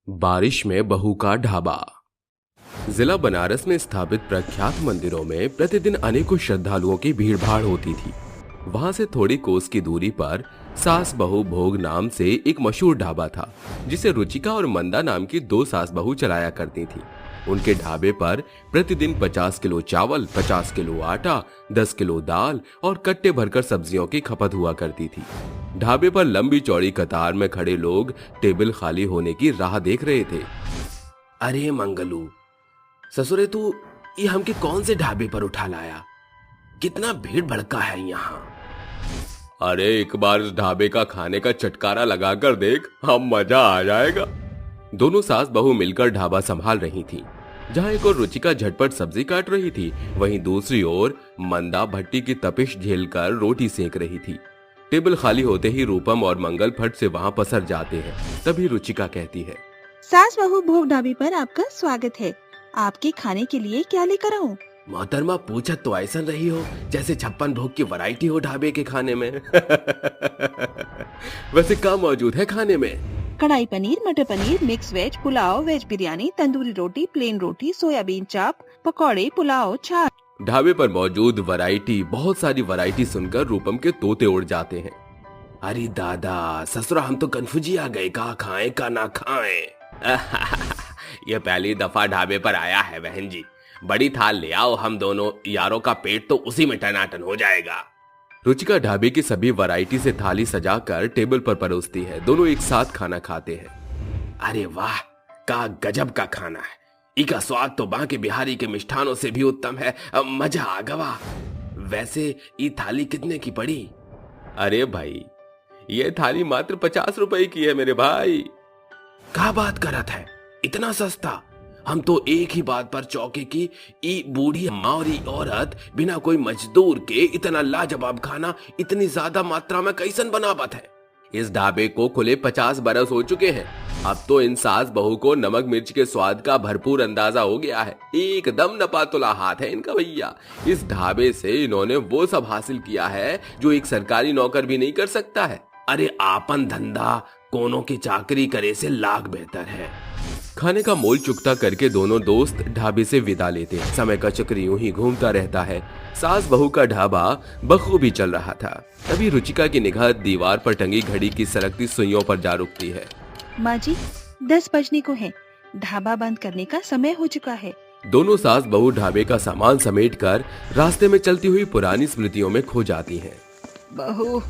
बारिश में बहू का ढाबा। जिला बनारस में स्थापित प्रख्यात मंदिरों में प्रतिदिन अनेकों श्रद्धालुओं की भीड़भाड़ होती थी। वहां से थोड़ी कोस की दूरी पर सास बहू भोग नाम से एक मशहूर ढाबा था, जिसे रुचिका और मंदा नाम की दो सास बहू चलाया करती थी। उनके ढाबे पर प्रतिदिन 50 किलो चावल, 50 किलो आटा, 10 किलो दाल और कट्टे भरकर सब्जियों की खपत हुआ करती थी। ढाबे पर लंबी चौड़ी कतार में खड़े लोग टेबल खाली होने की राह देख रहे थे। अरे मंगलू, ससुरे तू ये हमके कौन से ढाबे पर उठा लाया? कितना भीड़ भड़का है यहाँ। अरे एक बार इस ढाबे का खाने का चटकारा लगाकर देख, हम मजा आ जाएगा। दोनों सास बहू मिलकर ढाबा संभाल रही थी। जहां एक और रुचिका झटपट सब्जी काट रही थी, वहीं दूसरी ओर मंदा भट्टी की तपिश झेलकर रोटी सेक रही थी। टेबल खाली होते ही रूपम और मंगल फट से वहां पसर जाते हैं। तभी रुचिका कहती है, सास बहू भोग ढाबे पर आपका स्वागत है। आपके खाने के लिए क्या लेकर आऊं? मोहतरमा पूछत तो ऐसा रही हो जैसे 56 भोग की वैरायटी हो ढाबे के खाने में। वैसे क्या मौजूद है खाने में? Kadhai paneer, matar paneer, mix veg, pulao, veg biryani, tandoori roti, plain roti, soybean chaap, pakode, pulao, छाछ। ढाबे पर मौजूद वैरायटी, बहुत सारी वैरायटी सुनकर रूपम के तोते उड़ जाते हैं। अरे दादा, ससुरा हम तो कंफ्यूज आ गए, का खाएं का ना खाएं। ये पहली दफा ढाबे पर आया है बहन जी, बड़ी थाल ले आओ, हम दोनों यारों का पेट तो उसी में टनाटन हो जाएगा। रुचिका ढाबे की सभी वैरायटी से थाली सजाकर टेबल पर परोसती है। दोनों एक साथ खाना खाते हैं। अरे वाह, का गजब का खाना है। इका स्वाद तो बांके बिहारी के मिष्ठानों से भी उत्तम है। मजा आ गवा। वैसे ये थाली कितने की पड़ी? अरे भाई, ये थाली मात्र 50 रुपए की है मेरे भाई। क्या बात करत है, इतना सस्ता? हम तो एक ही बात पर चौके की, ई बूढ़ी मावरी औरत बिना कोई मजदूर के इतना लाजवाब खाना इतनी ज्यादा मात्रा में कैसन बनावत है। इस ढाबे को खुले 50 बरस हो चुके हैं। अब तो इन सास बहू को नमक मिर्च के स्वाद का भरपूर अंदाजा हो गया है। एकदम नपातुला हाथ है इनका भैया। इस ढाबे से इन्होंने वो सब हासिल किया है जो एक सरकारी नौकर भी नहीं कर सकता है। अरे आपन धंधा कोनों की चाकरी करे से लाख बेहतर है। खाने का मोल चुकता करके दोनों दोस्त ढाबे से विदा लेते हैं। समय का चक्र यूं ही घूमता रहता है। सास बहू का ढाबा बखूबी चल रहा था। तभी रुचिका की निगाह दीवार पर टंगी घड़ी की सरकती सुइयों पर जा रुकती है। माँ जी, 10 बजने को है, ढाबा बंद करने का समय हो चुका है। दोनों सास बहू ढाबे का सामान समेटकर रास्ते में चलती हुई पुरानी स्मृतियों में खो जाती हैं। बहू,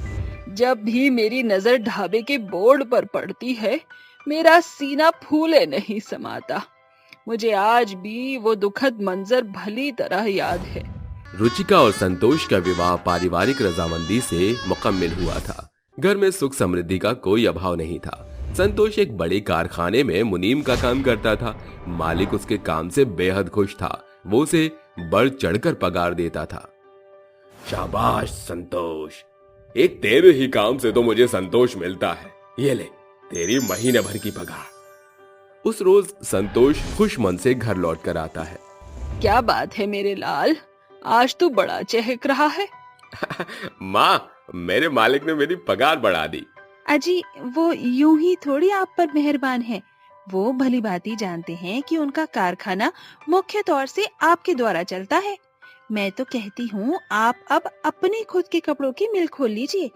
जब भी मेरी नजर ढाबे के बोर्ड पर पड़ती है, मेरा सीना फूले नहीं समाता। मुझे आज भी वो दुखद मंजर भली तरह याद है। रुचिका और संतोष का विवाह पारिवारिक रजामंदी से मुकम्मिल हुआ था। घर में सुख समृद्धि का कोई अभाव नहीं था। संतोष एक बड़े कारखाने में मुनीम का काम करता था। मालिक उसके काम से बेहद खुश था। वो उसे बढ़ चढ़कर पगार देता था। शाबाश संतोष, एक तेरे ही काम से तो मुझे संतोष मिलता है। ये ले तेरी महीने भर की पगार। उस रोज संतोष खुश मन से घर लौट कर आता है। क्या बात है मेरे लाल, आज तू बड़ा चहक रहा है। माँ, मेरे मालिक ने मेरी पगार बढ़ा दी। अजी, वो यूं ही थोड़ी आप पर मेहरबान है। वो भली भांति जानते हैं कि उनका कारखाना मुख्य तौर से आपके द्वारा चलता है। मैं तो कहती हूँ, आप अब अपने खुद के कपड़ों की मिल खोल लीजिए।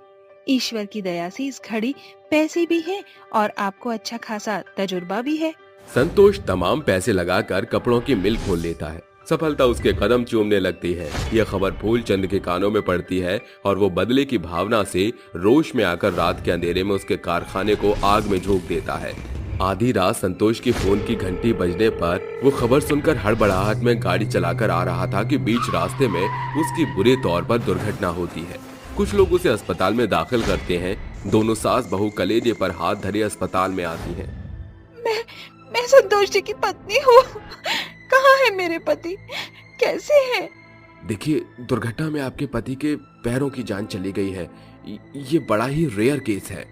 ईश्वर की दया से इस घड़ी पैसे भी हैं और आपको अच्छा खासा तजुर्बा भी है। संतोष तमाम पैसे लगाकर कपड़ों की मिल खोल लेता है। सफलता उसके कदम चूमने लगती है। यह खबर फूलचंद के कानों में पड़ती है और वो बदले की भावना से रोष में आकर रात के अंधेरे में उसके कारखाने को आग में झोंक देता है। आधी रात संतोष की फोन की घंटी बजने पर वो खबर सुनकर हड़बड़ाहट में गाड़ी चलाकर आ रहा था कि बीच रास्ते में उसकी बुरे तौर पर दुर्घटना होती है। कुछ लोग उसे अस्पताल में दाखिल करते हैं। दोनों सास बहू कलेजे पर हाथ धरे अस्पताल में आती हैं। मैं संतोष जी की पत्नी हूँ। कहाँ है मेरे पति, कैसे हैं? देखिए, दुर्घटना में आपके पति के पैरों की जान चली गई है। ये बड़ा ही रेयर केस है।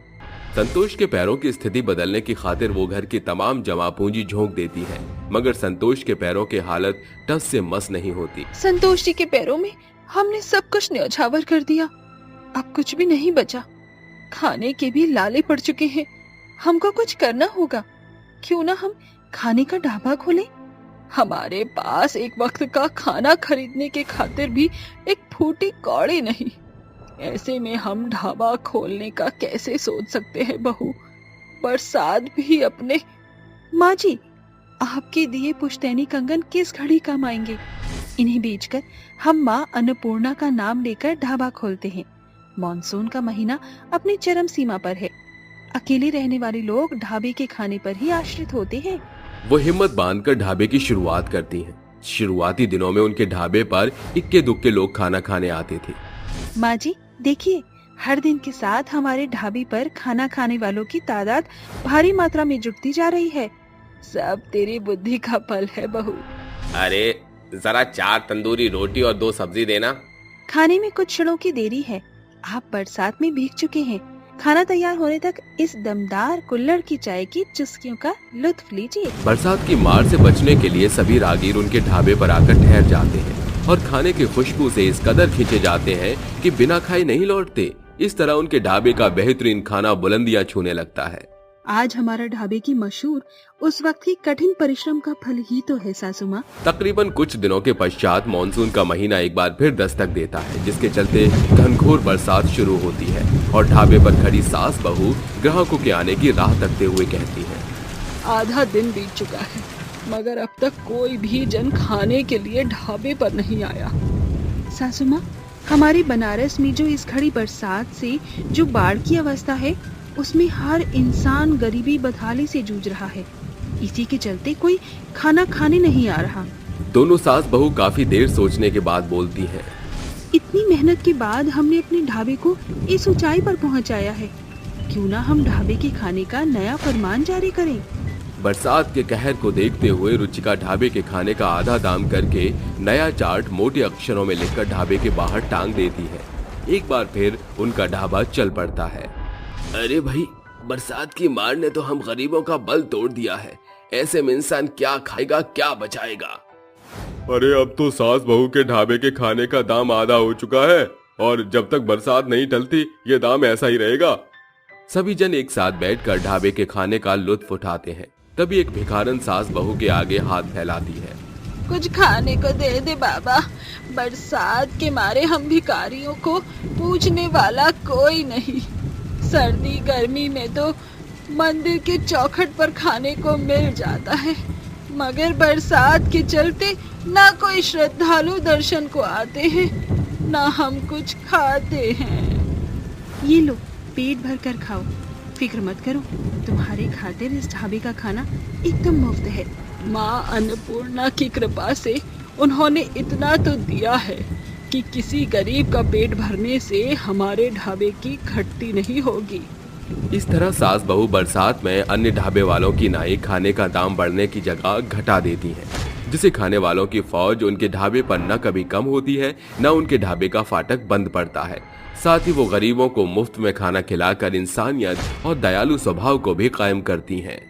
संतोष के पैरों की स्थिति बदलने की खातिर वो घर की तमाम जमा पूंजी झोंक देती है, मगर संतोष के पैरों की हालत टस से मस नहीं होती। संतोष जी के पैरों में हमने सब कुछ न्यौछावर कर दिया। अब कुछ भी नहीं बचा। खाने के भी लाले पड़ चुके हैं। हमको कुछ करना होगा। क्यों ना हम खाने का ढाबा खोलें? हमारे पास एक वक्त का खाना खरीदने के खातिर भी एक फूटी कौड़ी नहीं। ऐसे में हम ढाबा खोलने का कैसे सोच सकते हैं बहू? बरसात भी अपने। माँ जी, आपके दिए पुश्तैनी कंगन किस घड़ी काम आएंगे? इन्हें बेचकर हम माँ अन्नपूर्णा का नाम लेकर ढाबा खोलते हैं। मॉनसून का महीना अपनी चरम सीमा पर है। अकेले रहने वाले लोग ढाबे के खाने पर ही आश्रित होते हैं। वो हिम्मत बांधकर ढाबे की शुरुआत करती हैं। शुरुआती दिनों में उनके ढाबे पर इक्के दुक्के लोग खाना खाने आते थे। माँ जी देखिए, हर दिन के साथ हमारे ढाबे पर खाना खाने वालों की तादाद भारी मात्रा में जुटती जा रही है। सब तेरी बुद्धि का फल है बहू। अरे जरा 4 तंदूरी रोटी और 2 सब्जी देना। खाने में कुछ क्षणों की देरी है। आप बरसात में भीग चुके हैं। खाना तैयार होने तक इस दमदार कुल्हड़ की चाय की चुस्कियों का लुत्फ लीजिए। बरसात की मार से बचने के लिए सभी राहगीर उनके ढाबे पर आकर ठहर जाते हैं और खाने की खुशबू से इस कदर खींचे जाते हैं कि बिना खाए नहीं लौटते। इस तरह उनके ढाबे का बेहतरीन खाना बुलंदियां छूने लगता है। आज हमारा ढाबे की मशहूर उस वक्त की कठिन परिश्रम का फल ही तो है सासू माँ। तकरीबन कुछ दिनों के पश्चात मानसून का महीना एक बार फिर दस्तक देता है, जिसके चलते घनघोर बरसात शुरू होती है और ढाबे पर खड़ी सास बहू ग्राहकों के आने की राह तकते हुए कहती है, आधा दिन बीत चुका है मगर अब तक कोई भी जन खाने के लिए ढाबे पर नहीं आया। सासू माँ, हमारी बनारस में जो इस घड़ी बरसात से जो बाढ़ की अवस्था है, उसमें हर इंसान गरीबी बदहाली से जूझ रहा है। इसी के चलते कोई खाना खाने नहीं आ रहा। दोनों सास बहू काफी देर सोचने के बाद बोलती हैं, इतनी मेहनत के बाद हमने अपने ढाबे को इस ऊंचाई पर पहुंचाया है, क्यों ना हम ढाबे के खाने का नया फरमान जारी करें। बरसात के कहर को देखते हुए रुचिका ढाबे के खाने का आधा दाम करके नया चार्ट मोटे अक्षरों में लिखकर ढाबे के बाहर टांग देती है। एक बार फिर उनका ढाबा चल पड़ता है। अरे भाई, बरसात की मार ने तो हम गरीबों का बल तोड़ दिया है। ऐसे में इंसान क्या खाएगा, क्या बचाएगा? अरे अब तो सास बहू के ढाबे के खाने का दाम आधा हो चुका है और जब तक बरसात नहीं टलती ये दाम ऐसा ही रहेगा। सभी जन एक साथ बैठकर ढाबे के खाने का लुत्फ उठाते हैं। तभी एक भिखारन सास बहू के आगे हाथ फैलाती है। कुछ खाने को दे दे बाबा, बरसात के मारे हम भिखारियों को पूछने वाला कोई नहीं। सर्दी गर्मी में तो मंदिर के चौखट पर खाने को मिल जाता है, मगर बरसात के चलते ना कोई श्रद्धालु दर्शन को आते हैं, ना हम कुछ खाते हैं। ये लो, पेट भर कर खाओ, फिक्र मत करो, तुम्हारे खातिर इस ढाबे का खाना एकदम मुफ्त है। माँ अन्नपूर्णा की कृपा से उन्होंने इतना तो दिया है कि किसी गरीब का पेट भरने से हमारे ढाबे की घटती नहीं होगी। इस तरह सास बहू बरसात में अन्य ढाबे वालों की नाई खाने का दाम बढ़ने की जगह घटा देती हैं, जिसे खाने वालों की फौज उनके ढाबे पर न कभी कम होती है, न उनके ढाबे का फाटक बंद पड़ता है। साथ ही वो गरीबों को मुफ्त में खाना खिलाकर इंसानियत और दयालु स्वभाव को भी कायम करती हैं।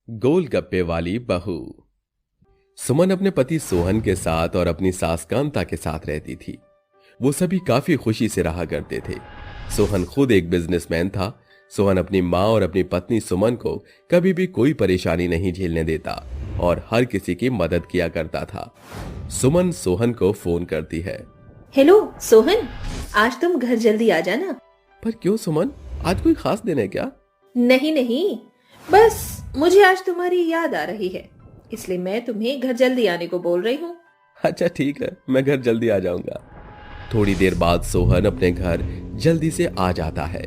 गोलगप्पे वाली बहू। सुमन अपने पति सोहन के साथ और अपनी सास कांता के साथ रहती थी। वो सभी काफी खुशी से रहा करते थे। सोहन खुद एक बिजनेसमैन था। सोहन अपनी माँ और अपनी पत्नी सुमन को कभी भी कोई परेशानी नहीं झेलने देता और हर किसी की मदद किया करता था। सुमन सोहन को फोन करती है। हेलो सोहन, आज तुम घर जल्दी आ जाना। पर क्यों सुमन, आज कोई खास दिन है क्या? नहीं नहीं, बस मुझे आज तुम्हारी याद आ रही है, इसलिए मैं तुम्हें घर जल्दी आने को बोल रही हूँ। अच्छा ठीक है, मैं घर जल्दी आ जाऊंगा। थोड़ी देर बाद सोहन अपने घर जल्दी से आ जाता है।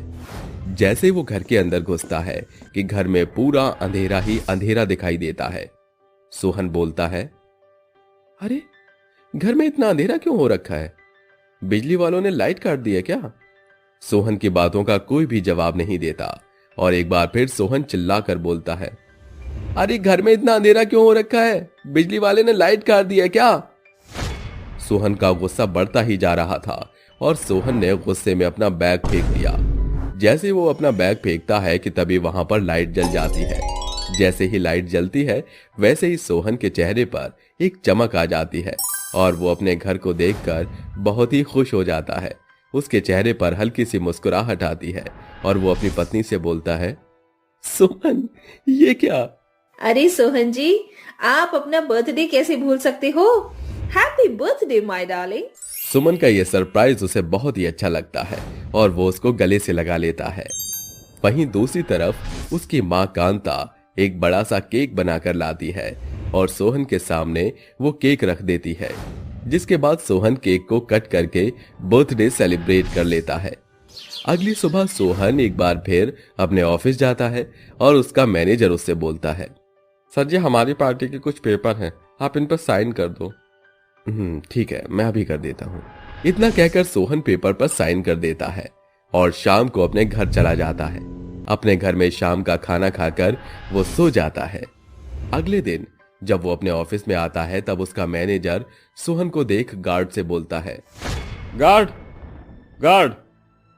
जैसे वो घर के अंदर घुसता है कि घर में पूरा अंधेरा ही अंधेरा दिखाई देता है। सोहन बोलता है, अरे घर में इतना अंधेरा क्यों हो रखा है? बिजली वालों ने लाइट काट दी है क्या? सोहन की बातों का कोई भी जवाब नहीं देता और एक बार फिर सोहन चिल्लाकर बोलता है, अरे घर में इतना अंधेरा क्यों हो रखा है? बिजली वाले ने लाइट काट दी है क्या? सोहन का गुस्सा बढ़ता ही जा रहा था और सोहन ने गुस्से में अपना बैग फेंक दिया। जैसे वो अपना बैग फेंकता है कि तभी वहां पर लाइट जल जाती है। जैसे ही लाइट जलती है वैसे ही सोहन के चेहरे पर एक चमक आ जाती है और वो अपने घर को देखकर बहुत ही खुश हो जाता है। उसके चेहरे पर हल्की सी मुस्कुराहट आती है और वो अपनी पत्नी से बोलता है, सुमन ये क्या, अरे सोहन जी, आप अपना बर्थडे कैसे भूल सकते हो? Happy birthday my darling. Suman का ये सरप्राइज उसे बहुत ही अच्छा लगता है और वो उसको गले से लगा लेता है। वहीं दूसरी तरफ उसकी माँ कांता एक बड़ा सा केक बनाकर लाती है और सोहन के सामने वो केक रख देती है, जिसके बाद सोहन केक को कट करके बर्थडे सेलिब्रेट कर लेता है। अगली सुबह सोहन एक बार फिर अपने ऑफिस जाता है और उसका मैनेजर उससे बोलता है, सर जी हमारी पार्टी के कुछ पेपर हैं, आप इन पर साइन कर दो। ठीक है, मैं अभी कर देता हूँ। इतना कहकर सोहन पेपर पर साइन कर देता है और शाम को अपने घर चला जाता है। अपने घर में शाम का खाना खाकर वो सो जाता है। अगले दिन जब वो अपने ऑफिस में आता है तब उसका मैनेजर सोहन को देख गार्ड से बोलता है, गार्ड गार्ड,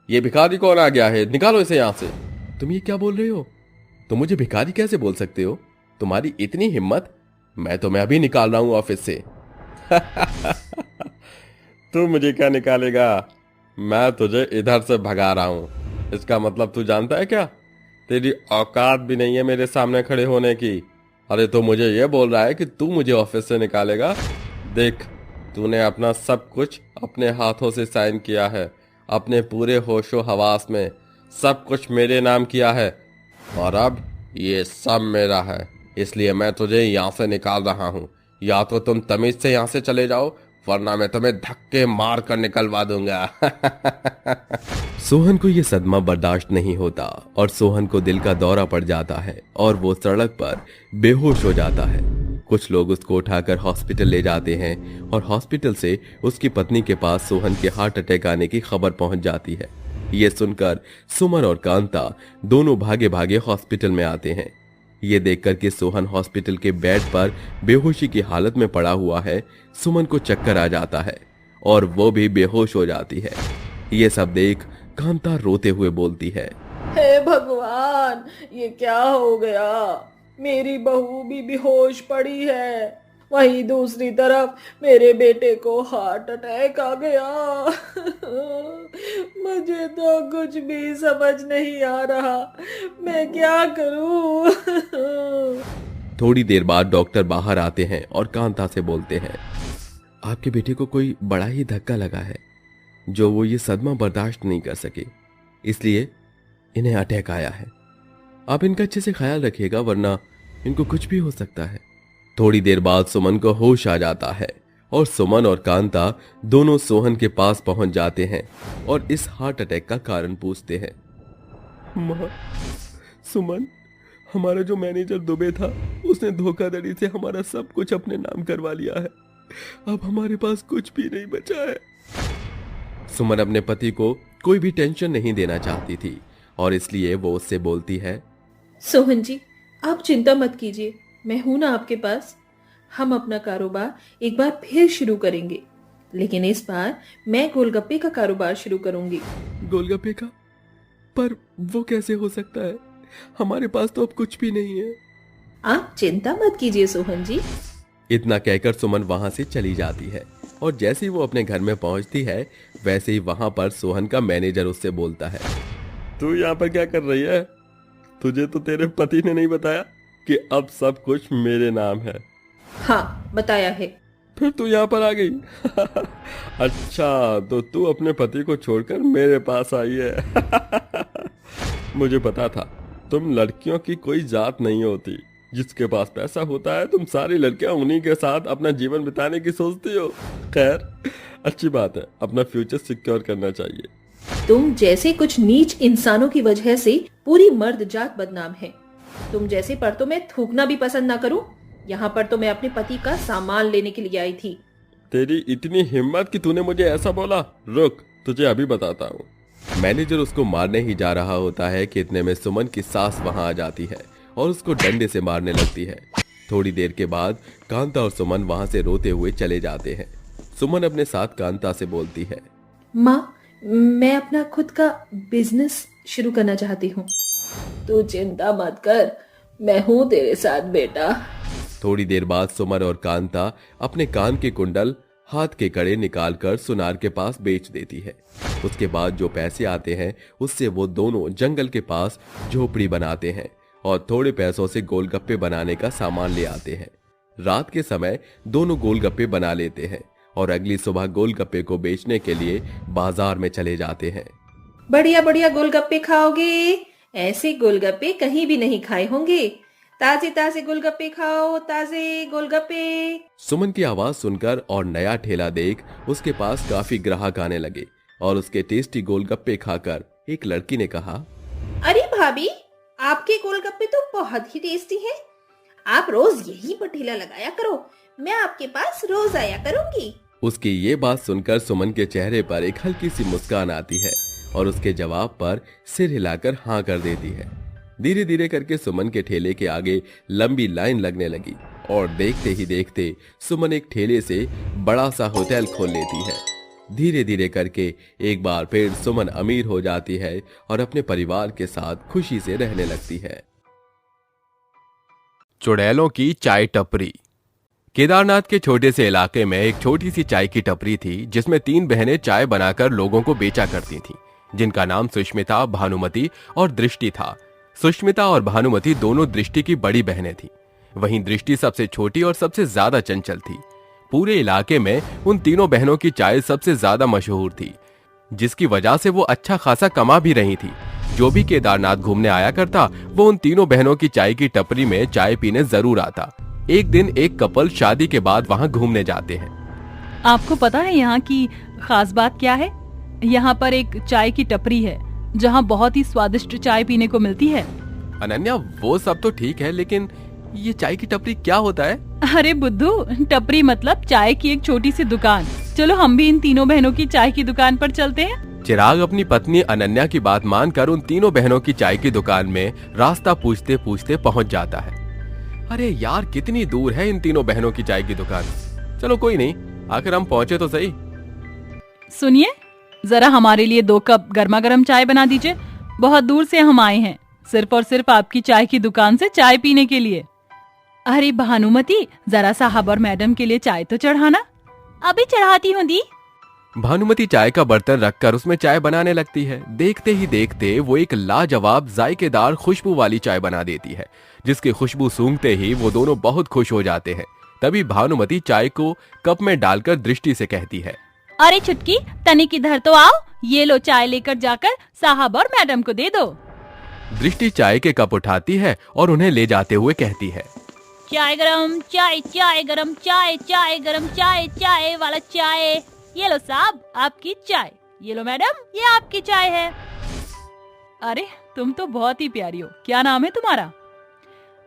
ये भिखारी कौन आ गया है, निकालो इसे यहां से। तुम ये क्या बोल रहे हो? तुम मुझे भिखारी कैसे बोल सकते हो? तुम्हारी इतनी हिम्मत? मैं अभी निकाल रहा हूं ऑफिस से। तू मुझे क्या निकालेगा? मैं तुझे इधर से भगा रहा हूं। इसका मतलब तू जानता है क्या? तेरी औकात भी नहीं है मेरे सामने खड़े होने की। अरे तो मुझे ये बोल रहा है कि तू मुझे ऑफिस से निकालेगा? देख, तूने अपना सब कुछ अपने हाथों से साइन किया है, अपने पूरे होशो हवास में सब कुछ मेरे नाम किया है और अब ये सब मेरा है, इसलिए मैं तुझे यहाँ से निकाल रहा हूँ। या तो तुम तमीज से यहाँ से चले जाओ, वरना मैं तुम्हें धक्के मार कर निकलवा दूंगा। सोहन को यह सदमा बर्दाश्त नहीं होता और सोहन को दिल का दौरा पड़ जाता है और वो सड़क पर बेहोश हो जाता है। कुछ लोग उसको उठाकर हॉस्पिटल ले जाते हैं और हॉस्पिटल से उसकी पत्नी के पास सोहन के हार्ट अटैक आने की खबर पहुंच जाती है। ये सुनकर सुमन और कांता दोनों भागे भागे हॉस्पिटल में आते हैं। ये देखकर कि सोहन हॉस्पिटल के बेड पर बेहोशी की हालत में पड़ा हुआ है, सुमन को चक्कर आ जाता है और वो भी बेहोश हो जाती है। ये सब देख कांता रोते हुए बोलती है, हे भगवान, ये क्या हो गया? मेरी बहू भी बेहोश पड़ी है, वहीं दूसरी तरफ मेरे बेटे को हार्ट अटैक आ गया। मुझे तो कुछ भी समझ नहीं आ रहा, मैं क्या करूं? थोड़ी देर बाद डॉक्टर बाहर आते हैं और कांता से बोलते हैं, आपके बेटे को कोई बड़ा ही धक्का लगा है, जो वो ये सदमा बर्दाश्त नहीं कर सके, इसलिए इन्हें अटैक आया है। आप इनका अच्छे से ख्याल रखिएगा, वरना इनको कुछ भी हो सकता है। थोड़ी देर बाद सुमन को होश आ जाता है और सुमन और कांता दोनों सोहन के पास पहुंच जाते हैं और इस हार्ट अटैक का कारण पूछते हैं। मां, सुमन, हमारा जो मैनेजर दुबे था, उसने धोखाधड़ी से हमारा सब कुछ अपने नाम करवा लिया है। अब हमारे पास कुछ भी नहीं बचा है। सुमन अपने पति को कोई भी टेंशन नहीं देना चाहती थी और इसलिए वो उससे बोलती है, सोहन जी, आप चिंता मत कीजिए, मैं हूं ना आपके पास। हम अपना कारोबार एक बार फिर शुरू करेंगे, लेकिन इस बार मैं गोलगप्पे का कारोबार शुरू करूंगी। गोलगप्पे का? पर वो कैसे हो सकता है? हमारे पास तो अब कुछ भी नहीं है। आप चिंता मत कीजिए सोहन जी। इतना कहकर सुमन वहां से चली जाती है और जैसे ही वो अपने घर में पहुंचती है, वैसे ही वहां पर सोहन का मैनेजर उससे बोलता है, तू यहाँ पर क्या कर रही है? तुझे तो तेरे पति ने नहीं बताया कि अब सब कुछ मेरे नाम है? हाँ, बताया है। फिर तू यहाँ पर आ गई। अच्छा, तो तू अपने पति को छोड़कर मेरे पास आई है। मुझे पता था तुम लड़कियों की कोई जात नहीं होती, जिसके पास पैसा होता है तुम सारी लड़कियां उन्हीं के साथ अपना जीवन बिताने की सोचती हो। खैर, अच्छी बात है, अपना फ्यूचर सिक्योर करना चाहिए। तुम जैसे कुछ नीच इंसानों की वजह से पूरी मर्द जात बदनाम है। तुम जैसे पर तो मैं थूकना भी पसंद ना करूं। यहाँ पर तो मैं अपने पति का सामान लेने के लिए आई थी। तेरी इतनी हिम्मत कि तूने मुझे ऐसा बोला? रुक, तुझे अभी बताता हूँ। मैनेजर उसको मारने ही जा रहा होता है कि इतने में सुमन की सास वहां आ जाती है और उसको डंडे से मारने लगती है। थोड़ी देर के बाद कांता और सुमन वहां से रोते हुए चले जाते हैं। सुमन अपने साथ कांता से बोलती है, माँ, मैं अपना खुद का बिजनेस शुरू करना चाहती हूँ। तू चिंता मत कर, मैं हूँ तेरे साथ बेटा। थोड़ी देर बाद सुमन और कांता अपने कान के कुंडल, हाथ के कड़े निकालकर सुनार के पास बेच देती है। उसके बाद जो पैसे आते हैं उससे वो दोनों जंगल के पास झोपड़ी बनाते हैं और थोड़े पैसों से गोलगप्पे बनाने का सामान ले आते हैं। रात के समय दोनों गोलगप्पे बना लेते हैं और अगली सुबह गोलगप्पे को बेचने के लिए बाजार में चले जाते हैं। बढ़िया बढ़िया गोलगप्पे खाओगे, ऐसे गोलगप्पे कहीं भी नहीं खाए होंगे। ताजे ताजे गोलगप्पे खाओ, ताजे गोलगप्पे। सुमन की आवाज सुनकर और नया ठेला देख उसके पास काफी ग्राहक आने लगे और उसके टेस्टी गोलगप्पे खाकर एक लड़की ने कहा, अरे भाभी, आपके गोलगप्पे तो बहुत ही टेस्टी हैं। आप रोज यहीं पर ठेला लगाया करो, मैं आपके पास रोज आया करूंगी। उसकी ये बात सुनकर सुमन के चेहरे पर एक हल्की सी मुस्कान आती है और उसके जवाब पर सिर हिलाकर हाँ कर देती है। धीरे धीरे करके सुमन के ठेले के आगे लंबी लाइन लगने लगी और देखते ही देखते सुमन एक ठेले से बड़ा सा होटल खोल लेती है। धीरे धीरे करके एक बार फिर सुमन अमीर हो जाती है और अपने परिवार के साथ खुशी से रहने लगती है। चुड़ैलों की चाय टपरी। केदारनाथ के छोटे से इलाके में एक छोटी सी चाय की टपरी थी जिसमें 3 बहनें चाय बनाकर लोगों को बेचा करती थीं, जिनका नाम सुष्मिता, भानुमति और दृष्टि था। सुष्मिता और भानुमति दोनों दृष्टि की बड़ी बहनें थीं। वहीं दृष्टि सबसे छोटी और सबसे ज्यादा चंचल थी। पूरे इलाके में उन तीनों बहनों की चाय सबसे ज्यादा मशहूर थी, जिसकी वजह से वो अच्छा खासा कमा भी रही थी। जो भी केदारनाथ घूमने आया करता वो उन तीनों बहनों की चाय की टपरी में चाय पीने जरूर आता। एक दिन एक कपल शादी के बाद वहाँ घूमने जाते हैं। आपको पता है यहाँ की खास बात क्या है? यहाँ पर एक चाय की टपरी है जहाँ बहुत ही स्वादिष्ट चाय पीने को मिलती है। अनन्या, वो सब तो ठीक है, लेकिन ये चाय की टपरी क्या होता है? अरे बुद्धू, टपरी मतलब चाय की एक छोटी सी दुकान। चलो हम भी इन तीनों बहनों की चाय की दुकान पर चलते हैं। चिराग अपनी पत्नी अनन्या की बात मानकर उन तीनों बहनों की चाय की दुकान में रास्ता पूछते पूछते पहुंच जाता है। अरे यार, कितनी दूर है इन तीनों बहनों की चाय की दुकान। चलो कोई नहीं, आखिर हम पहुंचे तो सही। सुनिए, जरा हमारे लिए 2 कप गर्मा गर्म चाय बना दीजिए। बहुत दूर से हम आए हैं सिर्फ और सिर्फ आपकी चाय की दुकान से चाय पीने के लिए। अरे भानुमति, जरा साहब और मैडम के लिए चाय तो चढ़ाना। अभी चढ़ाती हूँ दी। भानुमति चाय का बर्तन रखकर उसमें चाय बनाने लगती है। देखते ही देखते वो एक लाजवाब जायकेदार खुशबू वाली चाय बना देती है, जिसकी खुशबू सूंघते ही वो दोनों बहुत खुश हो जाते हैं। तभी भानुमति चाय को कप में डालकर दृष्टि से कहती है, अरे छुटकी, तनिक इधर तो आओ। ये लो, चाय लेकर जाकर साहब और मैडम को दे दो। दृष्टि चाय के कप उठाती है और उन्हें ले जाते हुए कहती है, चाय गरम, चाय चाय गरम, चाय चाय गरम, चाय चाय वाला चाय। ये लो साहब, आपकी चाय। ये लो मैडम, ये आपकी चाय है। अरे तुम तो बहुत ही प्यारी हो। क्या नाम है तुम्हारा?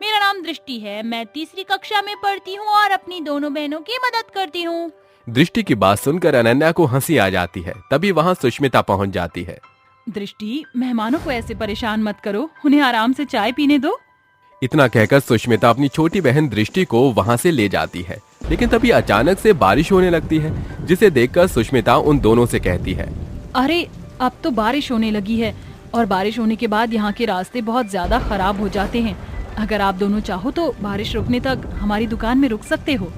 मेरा नाम दृष्टि है। मैं 3री कक्षा में पढ़ती हूँ और अपनी दोनों बहनों की मदद करती हूँ। दृष्टि की बात सुनकर अनन्या को हंसी आ जाती है। तभी वहाँ सुष्मिता पहुँच जाती है। दृष्टि, मेहमानों को ऐसे परेशान मत करो, उन्हें आराम से चाय पीने दो। इतना कहकर सुष्मिता अपनी छोटी बहन दृष्टि को वहाँ से ले जाती है। लेकिन तभी अचानक से बारिश होने लगती है, जिसे देखकर सुष्मिता उन दोनों से कहती है, अरे अब तो बारिश होने लगी है और बारिश होने के बाद यहाँ के रास्ते बहुत ज्यादा खराब हो जाते हैं। अगर आप दोनों चाहो तो बारिश रुकने तक हमारी दुकान में रुक सकते हो।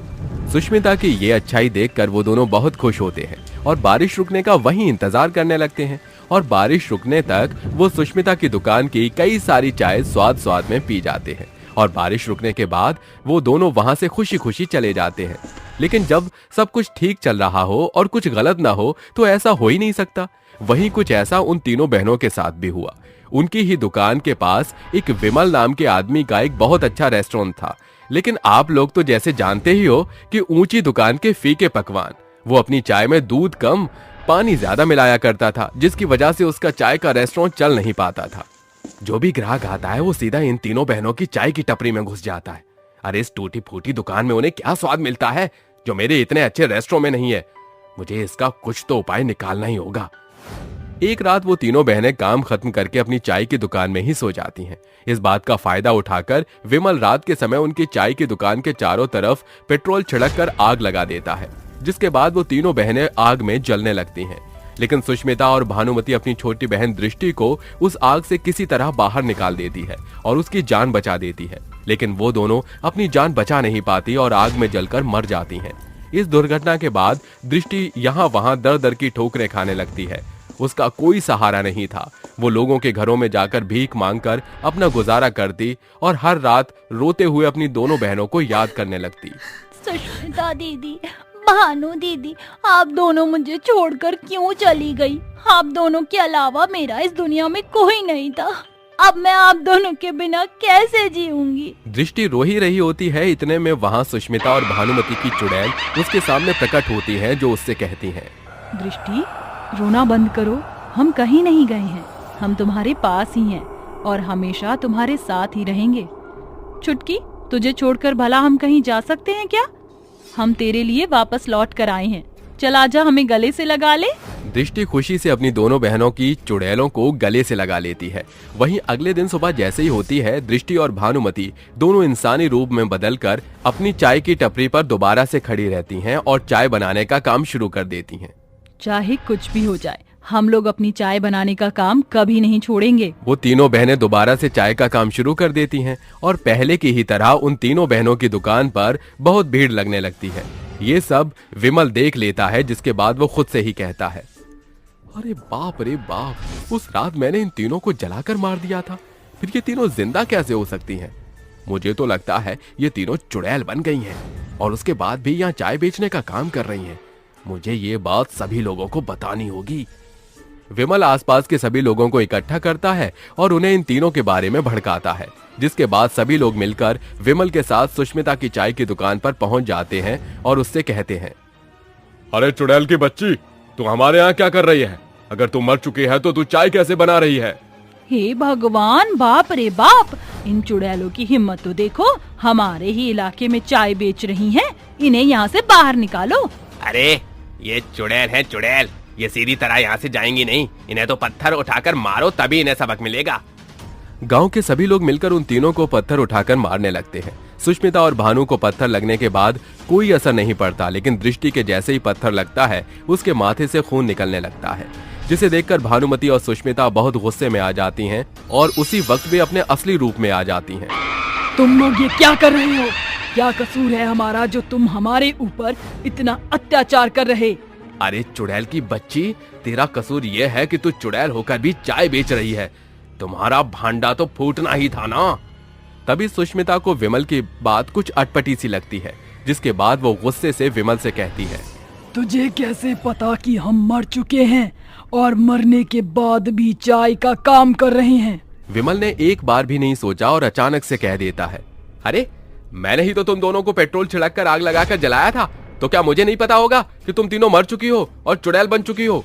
सुष्मिता की ये अच्छाई देखकर वो दोनों बहुत खुश होते हैं और बारिश रुकने का वहीं इंतजार करने लगते हैं। और बारिश रुकने तक वो सुष्मिता की दुकान की कई सारी चाय स्वाद स्वाद में पी जाते हैं। और बारिश रुकने के बाद वो दोनों वहां से खुशी खुशी चले जाते हैं। लेकिन जब सब कुछ ठीक चल रहा हो और कुछ गलत ना हो तो ऐसा हो ही नहीं सकता। वहीं कुछ ऐसा उन तीनों बहनों के साथ भी हुआ। उनकी ही दुकान के पास एक विमल नाम के आदमी का एक बहुत अच्छा रेस्टोरेंट था। लेकिन आप लोग तो जैसे जानते ही हो कि ऊंची दुकान के फीके पकवान। वो अपनी चाय में दूध कम पानी ज्यादा मिलाया करता था, जिसकी वजह से उसका चाय का रेस्टोरेंट चल नहीं पाता था। जो भी ग्राहक आता है वो सीधा इन तीनों बहनों की चाय की टपरी में घुस जाता है। अरे इस टूटी फूटी दुकान में उन्हें क्या स्वाद मिलता है जो मेरे इतने अच्छे रेस्टोरेंट में नहीं है। मुझे इसका कुछ तो उपाय निकालना ही होगा। एक रात वो तीनों बहनें काम खत्म करके अपनी चाय की दुकान में ही सो जाती हैं। इस बात का फायदा उठाकर विमल रात के समय उनकी चाय की दुकान के चारों तरफ पेट्रोल छिड़क कर आग लगा देता है, जिसके बाद वो तीनों बहनें आग में जलने लगती हैं। लेकिन सुष्मिता और भानुमति अपनी छोटी बहन दृष्टि को उस आग से किसी तरह बाहर निकाल देती है और उसकी जान बचा देती है। लेकिन वो दोनों अपनी जान बचा नहीं पाती और आग में जलकर मर जाती हैं। इस दुर्घटना के बाद दृष्टि यहाँ वहाँ दर दर की ठोकरें खाने लगती है। उसका कोई सहारा नहीं था। वो लोगों के घरों में जाकर भीख मांगकर अपना गुजारा करती और हर रात रोते हुए अपनी दोनों बहनों को याद करने लगती। सुष्मिता दीदी, भानु दीदी, आप दोनों मुझे छोड़कर क्यों चली गई? आप दोनों के अलावा मेरा इस दुनिया में कोई नहीं था। अब मैं आप दोनों के बिना कैसे जीऊंगी? दृष्टि रो ही रही होती है, इतने में वहाँ सुष्मिता और भानुमति की चुड़ैल उसके सामने प्रकट होती हैं, जो उससे कहती हैं, दृष्टि, रोना बंद करो। हम कहीं नहीं गए हैं, हम तुम्हारे पास ही हैं और हमेशा तुम्हारे साथ ही रहेंगे। छुटकी, तुझे छोड़कर भला हम कहीं जा सकते हैं क्या? हम तेरे लिए वापस लौट कर आए हैं। चल आजा, हमें गले से लगा ले। दृष्टि खुशी से अपनी दोनों बहनों की चुड़ैलों को गले से लगा लेती है। वहीं अगले दिन सुबह जैसे ही होती है, दृष्टि और भानुमति दोनों इंसानी रूप में बदलकर अपनी चाय की टपरी पर दोबारा से खड़ी रहती हैं और चाय बनाने का काम शुरू कर देती हैं। चाहे कुछ भी हो जाए, हम लोग अपनी चाय बनाने का काम कभी नहीं छोड़ेंगे। वो तीनों बहनें दोबारा से चाय का काम शुरू कर देती हैं और पहले की ही तरह उन तीनों बहनों की दुकान पर बहुत भीड़ लगने लगती है। ये सब विमल देख लेता है, जिसके बाद वो खुद से ही कहता है, अरे बाप रे बाप, उस रात मैंने इन तीनों को जलाकर मार दिया था, फिर ये तीनों जिंदा कैसे हो सकती हैं? मुझे तो लगता है ये तीनों चुड़ैल बन गई हैं और उसके बाद भी यहाँ चाय बेचने का काम कर रही हैं। मुझे ये बात सभी लोगों को बतानी होगी। विमल आसपास के सभी लोगों को इकट्ठा करता है और उन्हें इन तीनों के बारे में भड़काता है, जिसके बाद सभी लोग मिलकर विमल के साथ सुष्मिता की चाय की दुकान पर पहुंच जाते हैं और उससे कहते हैं, अरे चुड़ैल की बच्ची, तू हमारे यहाँ क्या कर रही है? अगर तू मर चुकी है तो तू चाय कैसे बना रही है? हे भगवान, बाप रे बाप, इन चुड़ैलों की हिम्मत तो देखो, हमारे ही इलाके में चाय बेच रही हैं। इन्हें यहाँ से बाहर निकालो। अरे ये चुड़ैल है चुड़ैल, ये सीधी तरह यहाँ से जाएंगी नहीं। इन्हें तो पत्थर उठाकर मारो, तभी इन्हें सबक मिलेगा। गांव के सभी लोग मिलकर उन तीनों को पत्थर उठाकर मारने लगते हैं। सुष्मिता और भानु को पत्थर लगने के बाद कोई असर नहीं पड़ता, लेकिन दृष्टि के जैसे ही पत्थर लगता है, उसके माथे से खून निकलने लगता है, जिसे देखकर भानुमति और सुष्मिता बहुत गुस्से में आ जाती हैं और उसी वक्त वे अपने असली रूप में आ जाती हैं। तुम लोग ये क्या कर रहे हो? क्या कसूर है हमारा जो तुम हमारे ऊपर इतना अत्याचार कर रहे? अरे चुड़ैल की बच्ची, तेरा कसूर ये है कि तू चुड़ैल होकर भी चाय बेच रही है। तुम्हारा भांडा तो फूटना ही था ना। तभी सुष्मिता को विमल की बात कुछ अटपटी सी लगती है, जिसके बाद वो गुस्से से विमल से कहती है, तुझे कैसे पता कि हम मर चुके हैं और मरने के बाद भी चाय का काम कर रहे हैं? विमल ने एक बार भी नहीं सोचा और अचानक से कह देता है, अरे मैंने ही तो तुम दोनों को पेट्रोल छिड़क कर आग लगाकर जलाया था, तो क्या मुझे नहीं पता होगा कि तुम तीनों मर चुकी हो और चुड़ैल बन चुकी हो?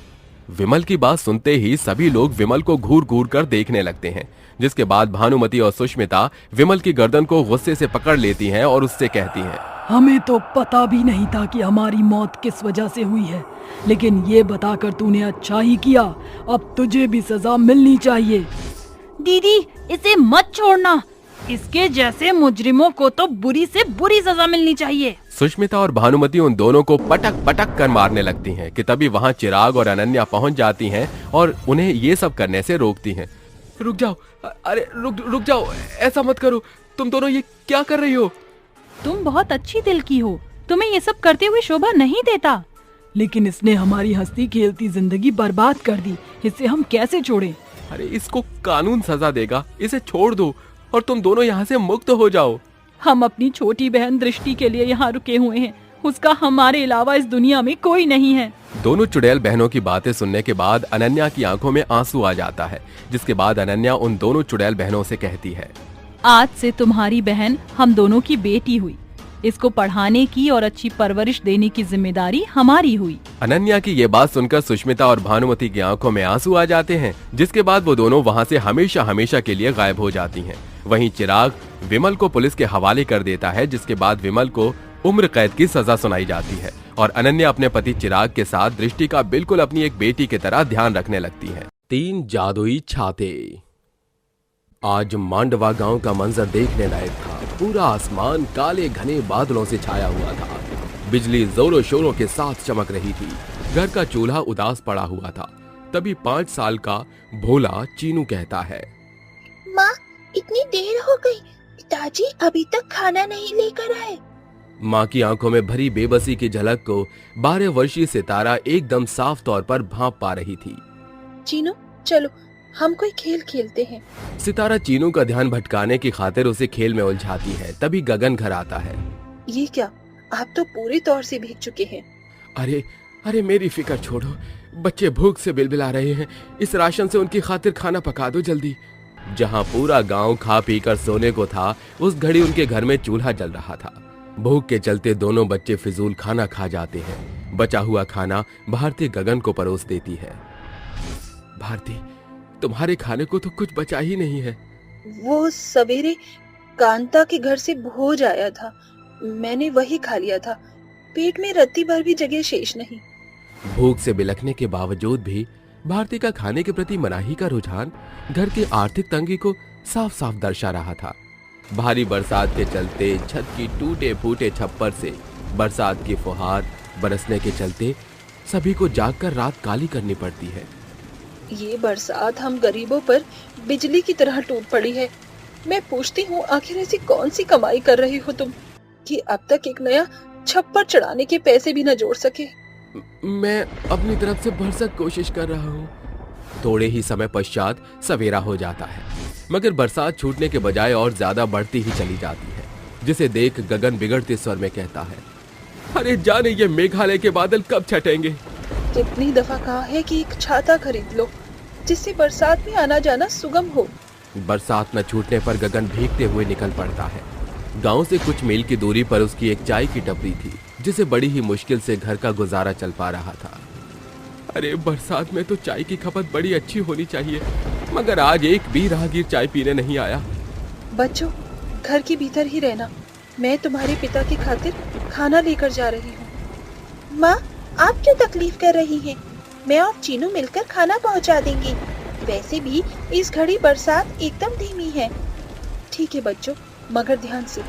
विमल की बात सुनते ही सभी लोग विमल को घूर घूर कर देखने लगते हैं, जिसके बाद भानुमति और सुष्मिता विमल की गर्दन को गुस्से से पकड़ लेती हैं और उससे कहती हैं, हमें तो पता भी नहीं था कि हमारी मौत किस वजह से हुई है, लेकिन ये बताकर तूने अच्छा ही किया। अब तुझे भी सजा मिलनी चाहिए। दीदी, इसे मत छोड़ना, इसके जैसे मुजरिमों को तो बुरी से बुरी सजा मिलनी चाहिए। सुष्मिता और भानुमति उन दोनों को पटक पटक कर मारने लगती हैं कि तभी वहां चिराग और अनन्या पहुंच जाती हैं और उन्हें ये सब करने से रोकती हैं। रुक जाओ, अरे रुक जाओ, ऐसा मत करो, तुम दोनों ये क्या कर रही हो? तुम बहुत अच्छी दिल की हो, तुम्हें ये सब करते हुए शोभा नहीं देता। लेकिन इसने हमारी हंसती खेलती जिंदगी बर्बाद कर दी, इसे हम कैसे छोड़ें? अरे इसको कानून सजा देगा, इसे छोड़ दो और तुम दोनों यहाँ से मुक्त हो जाओ। हम अपनी छोटी बहन दृष्टि के लिए यहाँ रुके हुए हैं, उसका हमारे अलावा इस दुनिया में कोई नहीं है। दोनों चुड़ैल बहनों की बातें सुनने के बाद अनन्या की आंखों में आंसू आ जाता है, जिसके बाद अनन्या उन दोनों चुड़ैल बहनों से कहती है, आज से तुम्हारी बहन हम दोनों की बेटी हुई, इसको पढ़ाने की और अच्छी परवरिश देने की जिम्मेदारी हमारी हुई। अनन्या की ये बात सुनकर सुष्मिता और भानुमति की आंखों में आंसू आ जाते हैं, जिसके बाद वो दोनों वहाँ से हमेशा हमेशा के लिए गायब हो जाती हैं। वहीं चिराग विमल को पुलिस के हवाले कर देता है, जिसके बाद विमल को उम्र कैद की सजा सुनाई जाती है और अनन्या अपने पति चिराग के साथ दृष्टि का बिल्कुल अपनी एक बेटी की तरह ध्यान रखने लगती है। 3 जादुई छाते। आज मांडवा गांव का मंजर देखने लायक था। पूरा आसमान काले घने बादलों से छाया हुआ था। बिजली जोरों शोरों के साथ चमक रही थी। घर का चूल्हा उदास पड़ा हुआ था। तभी 5 साल का भोला चीनू कहता है, माँ, इतनी देर हो गई, पिताजी अभी तक खाना नहीं लेकर आए। माँ की आंखों में भरी बेबसी की झलक को 12 वर्षीय सितारा एकदम साफ तौर पर भांप पा रही थी। चीनू चलो हम कोई खेल खेलते हैं। सितारा चीनू का ध्यान भटकाने की खातिर उसे खेल में उलझाती है। तभी गगन घर आता है। ये क्या, आप तो पूरी तौर से भीग चुके हैं। अरे अरे मेरी फिक्र छोड़ो, बच्चे भूख से बिलबिला रहे हैं। इस राशन से उनकी खातिर खाना पका दो जल्दी। जहां पूरा गांव खा पी कर सोने को था, उस घड़ी उनके घर में चूल्हा जल रहा था। भूख के चलते दोनों बच्चे फिजूल खाना खा जाते हैं। बचा हुआ खाना भारती गगन को परोस देती है। भारती, तुम्हारे खाने को तो कुछ बचा ही नहीं है। वो सवेरे कांता के घर से भोज आया था, मैंने वही खा लिया था। पेट में रत्ती भर भी जगह शेष नहीं। भूख से बिलखने के बावजूद भी भारती का खाने के प्रति मनाही का रुझान घर की आर्थिक तंगी को साफ साफ दर्शा रहा था। भारी बरसात के चलते छत की टूटे फूटे छप्पर से बरसात की फुहार बरसने के चलते सभी को जागकर रात काली करनी पड़ती है। ये बरसात हम गरीबों पर बिजली की तरह टूट पड़ी है। मैं पूछती हूँ, आखिर ऐसी कौन सी कमाई कर रही हो तुम कि अब तक एक नया छप्पर चढ़ाने के पैसे भी न जोड़ सके। मैं अपनी तरफ से भरसक कोशिश कर रहा हूँ। थोड़े ही समय पश्चात सवेरा हो जाता है, मगर बरसात छूटने के बजाय और ज्यादा बढ़ती ही चली जाती है, जिसे देख गगन बिगड़ते स्वर में कहता है, अरे जाने ये मेघालय के बादल कब छटेंगे। कितनी दफा कहा है कि एक छाता खरीद लो, जिससे बरसात में आना जाना सुगम हो। बरसात न छूटने पर गगन भीगते हुए निकल पड़ता है। गांव से कुछ मील की दूरी पर उसकी एक चाय की टपरी थी, जिसे बड़ी ही मुश्किल से घर का गुजारा चल पा रहा था। अरे बरसात में तो चाय की खपत बड़ी अच्छी होनी चाहिए, मगर आज एक भी राहगीर चाय पीने नहीं आया। बच्चों, घर के भीतर ही रहना, मैं तुम्हारे पिता की खातिर खाना लेकर जा रही हूँ। माँ, आप क्यों तकलीफ कर रही हैं? मैं और चीनू मिलकर खाना पहुँचा देंगे। वैसे भी इस घड़ी बरसात एकदम धीमी है। ठीक है बच्चों, मगर ध्यान से।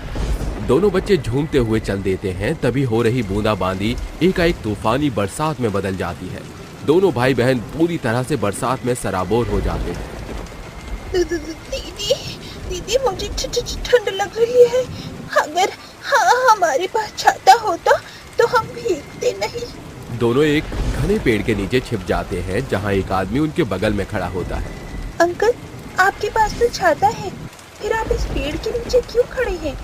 दोनों बच्चे झूमते हुए चल देते हैं। तभी हो रही बूंदाबांदी एकाएक तूफानी बरसात में बदल जाती है। दोनों भाई बहन पूरी तरह से बरसात में सराबोर हो जाते हैं। दीदी, दीदी मुझे ठंड लग रही है। अगर हमारे पास छाता होता तो हम भीगते नहीं। दोनों एक घने पेड़ के नीचे छिप जाते हैं, जहाँ एक आदमी उनके बगल में खड़ा होता है। अंकल, आपके पास तो छाता है, फिर आप इस पेड़ के नीचे क्यों खड़े हैं?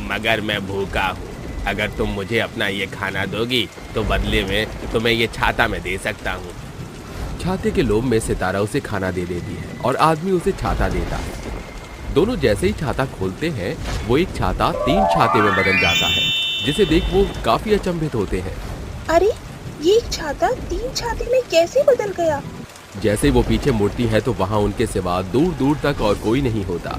मगर मैं भूखा हूँ। अगर तुम मुझे अपना ये खाना दोगी तो बदले में तुम्हें ये छाता मैं दे सकता हूँ। छाते के लोभ में सितारा उसे खाना दे देती है और आदमी उसे छाता देता है। दोनों जैसे ही छाता खोलते हैं, वो एक छाता 3 छाते में बदल जाता है, जिसे देख वो काफी अचंभित होते हैं। अरे, ये एक छाता 3 छाते में कैसे बदल गया? जैसे वो पीछे मुड़ती है तो वहाँ उनके सिवा दूर दूर तक और कोई नहीं होता।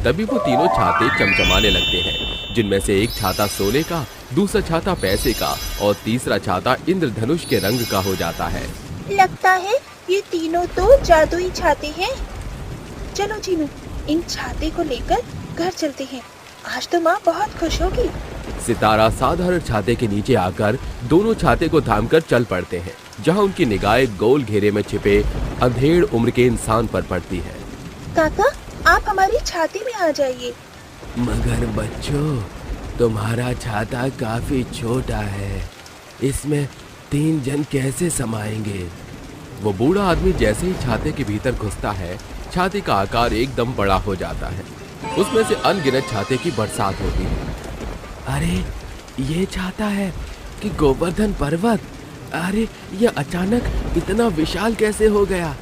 तभी वो तीनों छाते चमचमाने लगते हैं, जिनमें से एक छाता सोने का, दूसरा छाता पैसे का और तीसरा छाता इंद्रधनुष के रंग का हो जाता है। लगता है ये तीनों तो जादुई छाते हैं। चलो चीनू, इन छाते को लेकर घर चलते हैं। आज तो माँ बहुत खुश होगी। सितारा साधारण छाते के नीचे आकर दोनों छाते को थामकर चल पड़ते हैं, जहाँ उनकी निगाहें गोल घेरे में छिपे अंधेड़ उम्र के इंसान पर पड़ती है। काका, आप हमारी छाती में आ जाइए। मगर बच्चों, तुम्हारा छाता काफी छोटा है, इसमें 3 जन कैसे समाएंगे? वो बूढ़ा आदमी जैसे ही छाते के भीतर घुसता है, छाते का आकार एकदम बड़ा हो जाता है। उसमें से अनगिनत छाते की बरसात होती है। अरे ये छाता है कि गोवर्धन पर्वत? अरे ये अचानक इतना विशाल कैसे हो गया?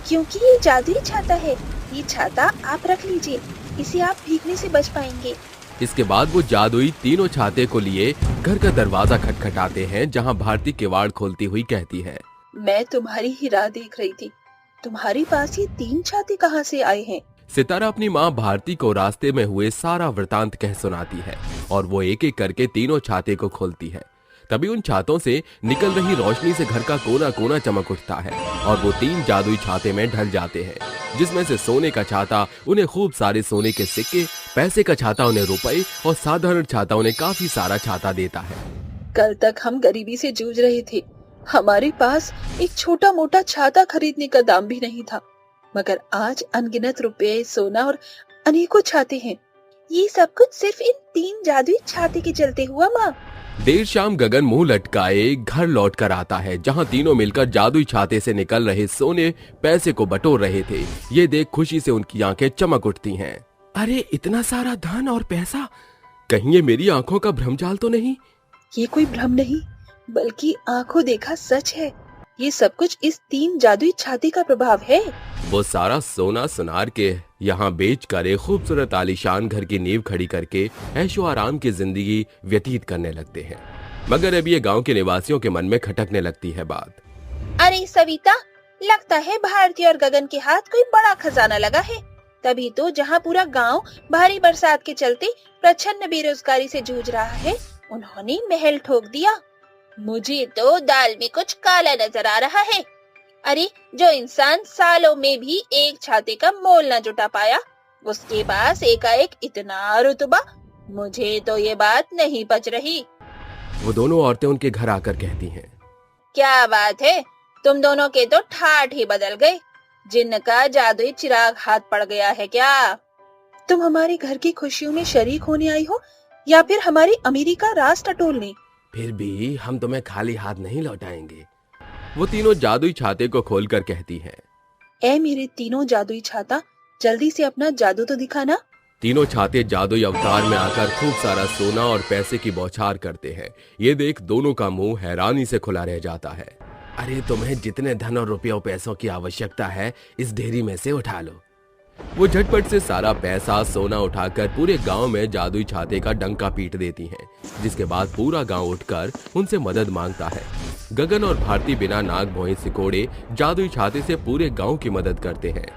क्योंकि ये जादुई छाता है। ये छाता आप रख लीजिए, इसे आप भीगने से बच पाएंगे। इसके बाद वो जादुई तीनों छाते को लिए घर का दरवाजा खटखटाते हैं, जहाँ भारती किवाड़ खोलती हुई कहती है, मैं तुम्हारी ही राह देख रही थी। तुम्हारे पास ये 3 छाते कहाँ से आए हैं? सितारा अपनी माँ भारती को रास्ते में हुए सारा वृतांत कह सुनाती है और वो एक एक करके तीनों छाते को खोलती है। तभी उन छातों से निकल रही रोशनी से घर का कोना कोना चमक उठता है और वो 3 जादुई छाते में ढल जाते हैं, जिसमें से सोने का छाता उन्हें खूब सारे सोने के सिक्के, पैसे का छाता उन्हें रुपए और साधारण छाता उन्हें काफी सारा छाता देता है। कल तक हम गरीबी से जूझ रहे थे, हमारे पास एक छोटा मोटा छाता खरीदने का दाम भी नहीं था, मगर आज अनगिनत रुपए, सोना और अनेकों छाते हैं। ये सब कुछ सिर्फ इन 3 जादुई छाते के चलते हुआ माँ। देर शाम गगन मुंह लटकाए घर लौट कर आता है, जहां तीनों मिलकर जादुई छाते से निकल रहे सोने पैसे को बटोर रहे थे। ये देख खुशी से उनकी आंखें चमक उठती हैं। अरे इतना सारा धन और पैसा, कहीं ये मेरी आंखों का भ्रमजाल तो नहीं? ये कोई भ्रम नहीं बल्कि आंखों देखा सच है। ये सब कुछ इस 3 जादुई छाते का प्रभाव है। वो सारा सोना सुनार के यहाँ बेच कर एक खूबसूरत आलीशान घर की नींव खड़ी करके ऐशो आराम की जिंदगी व्यतीत करने लगते हैं। मगर अब ये गांव के निवासियों के मन में खटकने लगती है बात। अरे सविता, लगता है भारती और गगन के हाथ कोई बड़ा खजाना लगा है। तभी तो जहाँ पूरा गांव भारी बरसात के चलते प्रचंड बेरोजगारी से जूझ रहा है, उन्होंने महल ठोक दिया। मुझे तो दाल में कुछ काला नजर आ रहा है। अरे जो इंसान सालों में भी एक छाते का मोल न जुटा पाया, उसके पास एकाएक इतना रुतबा, मुझे तो ये बात नहीं पच रही। वो दोनों औरतें उनके घर आकर कहती हैं, क्या बात है, तुम दोनों के तो ठाठ ही बदल गए। जिनका जादुई चिराग हाथ पड़ गया है क्या? तुम हमारे घर की खुशियों में शरीक होने आई हो या फिर हमारी अमीरी का राज टटोलने? फिर भी हम तुम्हें खाली हाथ नहीं लौटाएंगे। वो तीनों जादुई छाते को खोलकर कहती हैं। ए मेरे तीनों जादुई छाता, जल्दी से अपना जादू तो दिखाना। तीनों छाते जादुई अवतार में आकर खूब सारा सोना और पैसे की बौछार करते हैं। ये देख दोनों का मुंह हैरानी से खुला रह जाता है। अरे तुम्हें जितने धन और रुपयों पैसों की आवश्यकता है, इस ढेरी में से उठा लो। वो झटपट से सारा पैसा सोना उठाकर पूरे गांव में जादुई छाते का डंका पीट देती हैं, जिसके बाद पूरा गांव उठकर उनसे मदद मांगता है। गगन और भारती बिना नाक भौं सिकोड़े जादुई छाते से पूरे गांव की मदद करते हैं।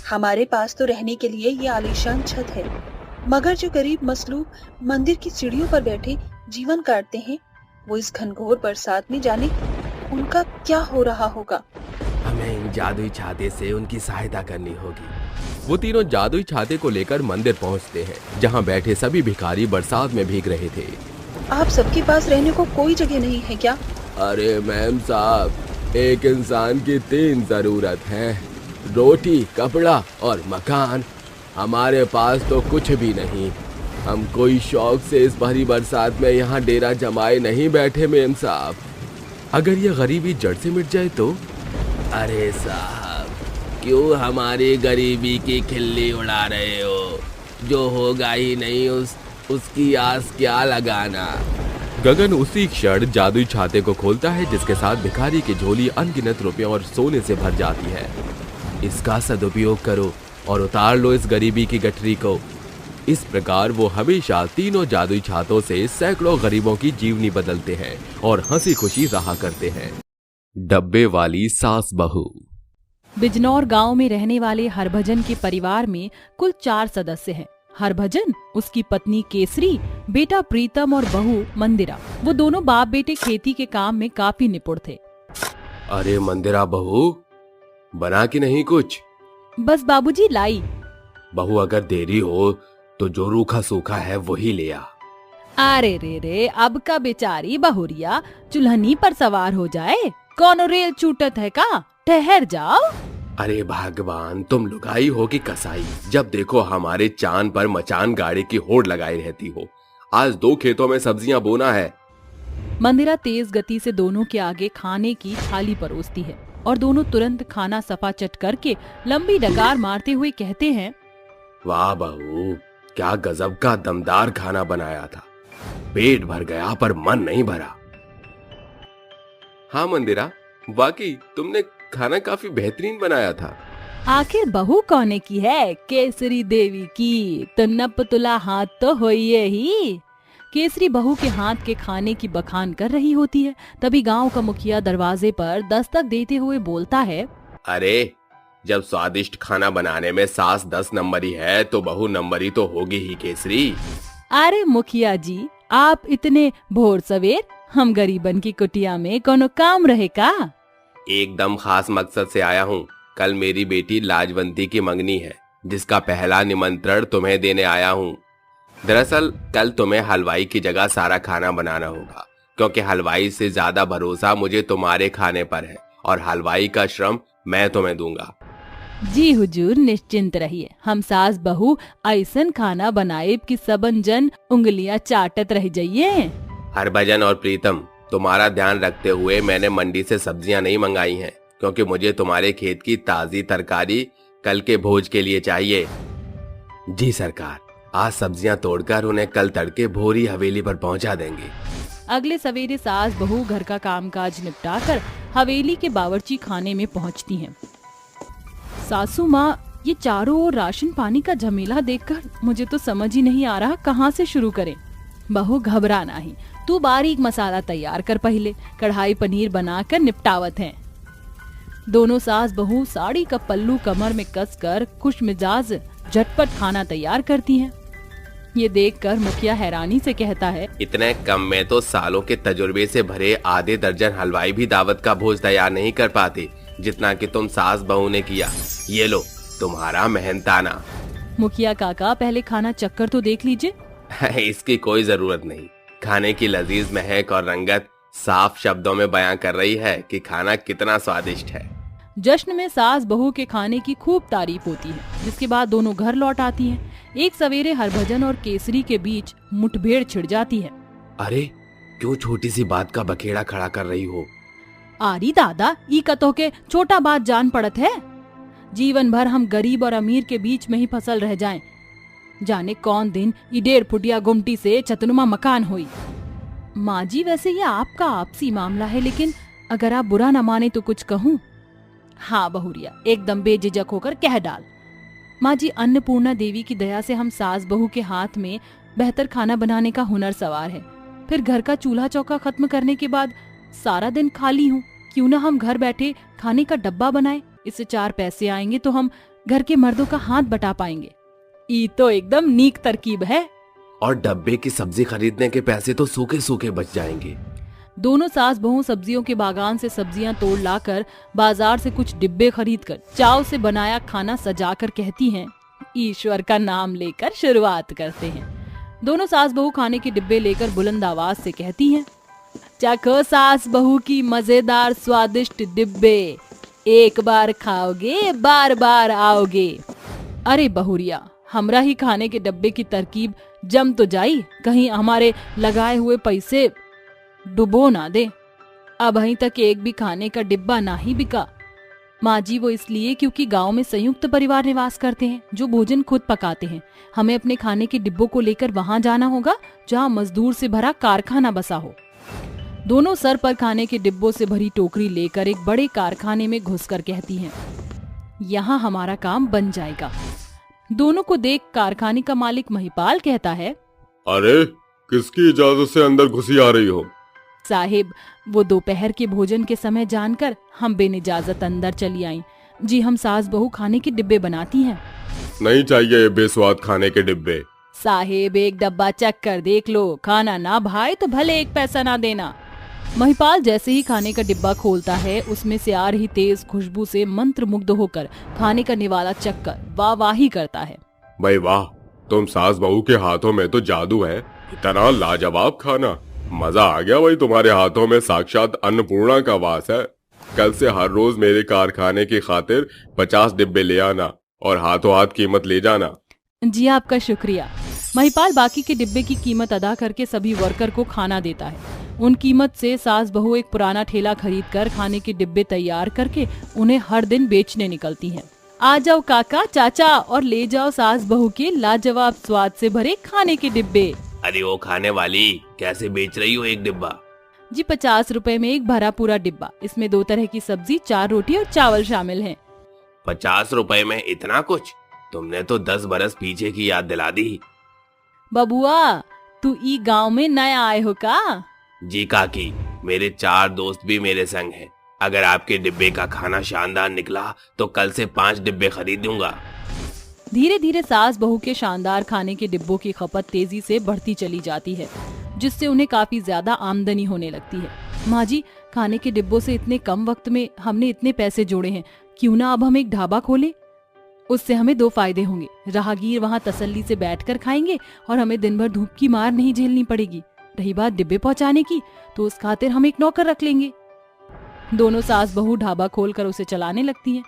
हमारे पास तो रहने के लिए ये आलीशान छत है, मगर जो गरीब मसलूब मंदिर की सीढ़ियों पर बैठे जीवन काटते हैं, वो इस घनघोर बरसात में जाने उनका क्या हो रहा होगा। हमें इन जादुई छाते से उनकी सहायता करनी होगी। वो तीनों जादुई छाते को लेकर मंदिर पहुंचते हैं, जहां बैठे सभी भिखारी बरसात में भीग रहे थे। आप सबके पास रहने को कोई जगह नहीं है क्या? अरे मैम साहब, एक इंसान की 3 जरूरत है, रोटी, कपड़ा और मकान। हमारे पास तो कुछ भी नहीं। हम कोई शौक से इस भारी बरसात में यहाँ डेरा जमाए नहीं बैठे मैम साहब। अगर ये गरीबी जड़ से मिट जाए तो? अरे साहब, क्यों हमारी गरीबी की खिल्ली उड़ा रहे हो? जो होगा ही नहीं उसकी आस क्या लगाना। गगन उसी क्षण जादुई छाते को खोलता है, जिसके साथ भिखारी की झोली अनगिनत रुपयों और सोने से भर जाती है। इसका सदुपयोग करो और उतार लो इस गरीबी की गठरी को। इस प्रकार वो हमेशा तीनों जादुई छातों से सैकड़ों गरीबों की जीवनी बदलते हैं और हंसी खुशी रहा करते हैं। डब्बे वाली सास बहू। बिजनौर गांव में रहने वाले हरभजन के परिवार में कुल 4 सदस्य हैं। हरभजन, उसकी पत्नी केसरी, बेटा प्रीतम और बहू मंदिरा। वो दोनों बाप बेटे खेती के काम में काफी निपुण थे। अरे मंदिरा बहू, बना कि नहीं कुछ? बस बाबूजी लाई। बहू अगर देरी हो तो जो रूखा सूखा है वही ले आ। अरे रे, अब का बेचारी बहुरिया चुल्हनी पर सवार हो जाए। कौन रेल छूटत है का? ठहर जाओ। अरे भगवान, तुम लुगाई हो कि कसाई? जब देखो हमारे चांद पर मचान गाड़ी की होड़ लगाई रहती हो। आज 2 खेतों में सब्जियां बोना है। मंदिरा तेज गति से दोनों के आगे खाने की थाली परोसती है और दोनों तुरंत खाना सफाचट करके लंबी डकार मारते हुए कहते हैं, वाह बहू, क्या गजब का दमदार खाना बनाया था। पेट भर गया पर मन नहीं भरा। हाँ मंदिरा, वाकई तुमने खाना काफी बेहतरीन बनाया था। आखिर बहू कौने की है? केसरी देवी की। तो नप तुला हाथ तो होइए ही। केसरी बहू के हाथ के खाने की बखान कर रही होती है। तभी गांव का मुखिया दरवाजे पर दस्तक देते हुए बोलता है, अरे जब स्वादिष्ट खाना बनाने में सास 10 नंबरी है तो बहू नंबरी तो होगी ही केसरी। अरे मुखिया जी, आप इतने भोर सवेर हम गरीबन की कुटिया में कोनो काम रहे का? एकदम खास मकसद से आया हूँ। कल मेरी बेटी लाजवंती की मंगनी है, जिसका पहला निमंत्रण तुम्हें देने आया हूँ। दरअसल कल तुम्हें हलवाई की जगह सारा खाना बनाना होगा, क्योंकि हलवाई से ज्यादा भरोसा मुझे तुम्हारे खाने पर है और हलवाई का श्रम मैं तुम्हें दूंगा। जी हुजूर, निश्चिंत रहिए। हम सास बहू ऐसन खाना बनाएब कि सबन जन उंगलियां चाटत रह जाइए। हरभजन और प्रीतम, तुम्हारा ध्यान रखते हुए मैंने मंडी से सब्जियां नहीं मंगाई हैं, क्योंकि मुझे तुम्हारे खेत की ताजी तरकारी कल के भोज के लिए चाहिए। जी सरकार, आज सब्जियां तोड़कर उन्हें कल तड़के भोरी हवेली पर पहुंचा देंगे। अगले सवेरे सास बहू घर का कामकाज निपटाकर हवेली के बावर्ची खाने में पहुंचती हैं। सासू माँ, ये चारों ओर राशन पानी का झमेला देखकर मुझे तो समझ ही नहीं आ रहा कहाँ से शुरू करें। बहू घबरा नहीं, तू बारीक मसाला तैयार कर, पहले कढ़ाई पनीर बनाकर निपटावत हैं। दोनों सास बहू साड़ी का पल्लू कमर में कसकर खुश मिजाज झटपट खाना तैयार करती हैं। ये देखकर मुखिया हैरानी से कहता है, इतने कम में तो सालों के तजुर्बे से भरे आधे दर्जन हलवाई भी दावत का भोज तैयार नहीं कर पाते जितना कि तुम सास बहू ने किया। ये लो तुम्हारा मेहनताना। मुखिया काका, पहले खाना चक्कर तो देख लीजिए। इसकी कोई जरूरत नहीं। खाने की लजीज महक और रंगत साफ शब्दों में बयां कर रही है कि खाना कितना स्वादिष्ट है। जश्न में सास बहू के खाने की खूब तारीफ होती है, जिसके बाद दोनों घर लौट आती हैं। एक सवेरे हरभजन और केसरी के बीच मुठभेड़ छिड़ जाती है। अरे क्यों छोटी सी बात का बखेड़ा खड़ा कर रही हो? आरी दादा, ई कतो के छोटा बात जान पड़त है। जीवन भर हम गरीब और अमीर के बीच में ही फसल रह जाएं। जाने कौन दिन ई 1.5 फुटिया गुमटी से चतनुमा मकान हुई। माँ जी, वैसे ये आपका आपसी मामला है, लेकिन अगर आप बुरा न माने तो कुछ कहूँ। हाँ बहुरिया, एकदम बेझिझक होकर कह डाल। माँ जी, अन्नपूर्णा देवी की दया से हम सास बहू के हाथ में बेहतर खाना बनाने का हुनर सवार है। फिर घर का चूल्हा चौका खत्म करने के बाद सारा दिन खाली हूँ। क्यों ना हम घर बैठे खाने का डब्बा बनाए, इससे 4 पैसे आएंगे तो हम घर के मर्दों का हाथ बटा पाएंगे। ई तो एकदम नीक तरकीब है। और डब्बे की सब्जी खरीदने के पैसे तो सूखे सूखे बच जाएंगे। दोनों सास बहू सब्जियों के बागान से सब्जियां तोड़ लाकर बाजार से कुछ डिब्बे खरीदकर चाव से बनाया खाना सजाकर कहती हैं, ईश्वर का नाम लेकर शुरुआत करते हैं। दोनों सास बहू खाने के डिब्बे लेकर बुलंद आवाज से कहती हैं, चखो सास बहू की मजेदार स्वादिष्ट डिब्बे, एक बार खाओगे बार बार आओगे। अरे बहुरिया, हमरा ही खाने के डब्बे की तरकीब जम तो जाई, कहीं हमारे लगाए हुए पैसे डुबो ना दे। अब अहीं तक एक भी खाने का डिब्बा ना ही बिका। माँ जी, वो इसलिए क्योंकि गांव में संयुक्त परिवार निवास करते हैं जो भोजन खुद पकाते हैं। हमें अपने खाने के डिब्बों को लेकर वहां जाना होगा जहां मजदूर से भरा कारखाना बसा हो। दोनों सर पर खाने के डिब्बों से भरी टोकरी लेकर एक बड़े कारखाने में घुसकर कहती हैं, यहाँ हमारा काम बन जाएगा। दोनों को देख कारखाने का मालिक महिपाल कहता है, अरे किसकी इजाजत से अंदर घुसी आ रही हो? साहिब, वो दोपहर के भोजन के समय जानकर हम बिन इजाजत अंदर चली आईं। जी, हम सास बहू खाने के डिब्बे बनाती हैं। नहीं चाहिए ये बेस्वाद खाने के डिब्बे। साहिब, एक डब्बा चख कर देख लो, खाना ना भाए तो भले 1 पैसा ना देना। महिपाल जैसे ही खाने का डिब्बा खोलता है, उसमें से आ रही तेज खुशबू से मंत्रमुग्ध होकर खाने का निवाला चख कर वाहवाही करता है। भाई वाह, तुम सास बहू के हाथों में तो जादू है। इतना लाजवाब खाना, मजा आ गया भाई। तुम्हारे हाथों में साक्षात अन्नपूर्णा का वास है। कल से हर रोज मेरे कारखाने की खातिर 50 डिब्बे ले आना और हाथों हाथ कीमत ले जाना। जी, आपका शुक्रिया। महिपाल बाकी के डिब्बे की कीमत अदा करके सभी वर्कर को खाना देता है। उन कीमत से सास बहू एक पुराना ठेला खरीद कर खाने के डिब्बे तैयार करके उन्हें हर दिन बेचने निकलती हैं। आ जाओ काका चाचा और ले जाओ सास बहू के लाजवाब स्वाद से भरे खाने के डिब्बे। अरे वो खाने वाली, कैसे बेच रही हो एक डिब्बा? जी, 50 रुपए में एक भरा पूरा डिब्बा। इसमें 2 तरह की सब्जी, 4 रोटी और चावल शामिल हैं। 50 रुपए में इतना कुछ? तुमने तो 10 बरस पीछे की याद दिला दी। बबुआ, तू ई गांव में नया आए हो का? जी काकी, मेरे 4 दोस्त भी मेरे संग हैं। अगर आपके डिब्बे का खाना शानदार निकला तो कल से 5 डिब्बे खरीदूंगा। धीरे धीरे सास बहू के शानदार खाने के डिब्बों की खपत तेजी से बढ़ती चली जाती है, जिससे उन्हें काफी ज्यादा आमदनी होने लगती है। माँ जी, खाने के डिब्बों से इतने कम वक्त में हमने इतने पैसे जोड़े हैं, क्यों ना अब हम एक ढाबा खोलें? उससे हमें 2 फायदे होंगे। राहगीर वहाँ तसल्ली से बैठकर खाएंगे और हमें दिन भर धूप की मार नहीं झेलनी पड़ेगी। रही बात डिब्बे पहुँचाने की, तो उस खातिर हम एक नौकर रख लेंगे। दोनों सास बहू ढाबा खोलकर उसे चलाने लगती हैं।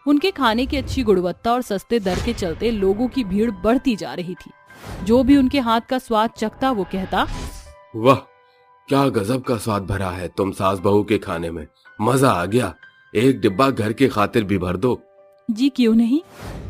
उनके खाने की अच्छी गुणवत्ता और सस्ते दर के चलते लोगों की भीड़ बढ़ती जा रही थी। जो भी उनके हाथ का स्वाद चखता वो कहता, वाह, क्या गजब का स्वाद भरा है तुम सास बहू के खाने में, मजा आ गया। एक डिब्बा घर के खातिर भी भर दो। जी क्यों नहीं।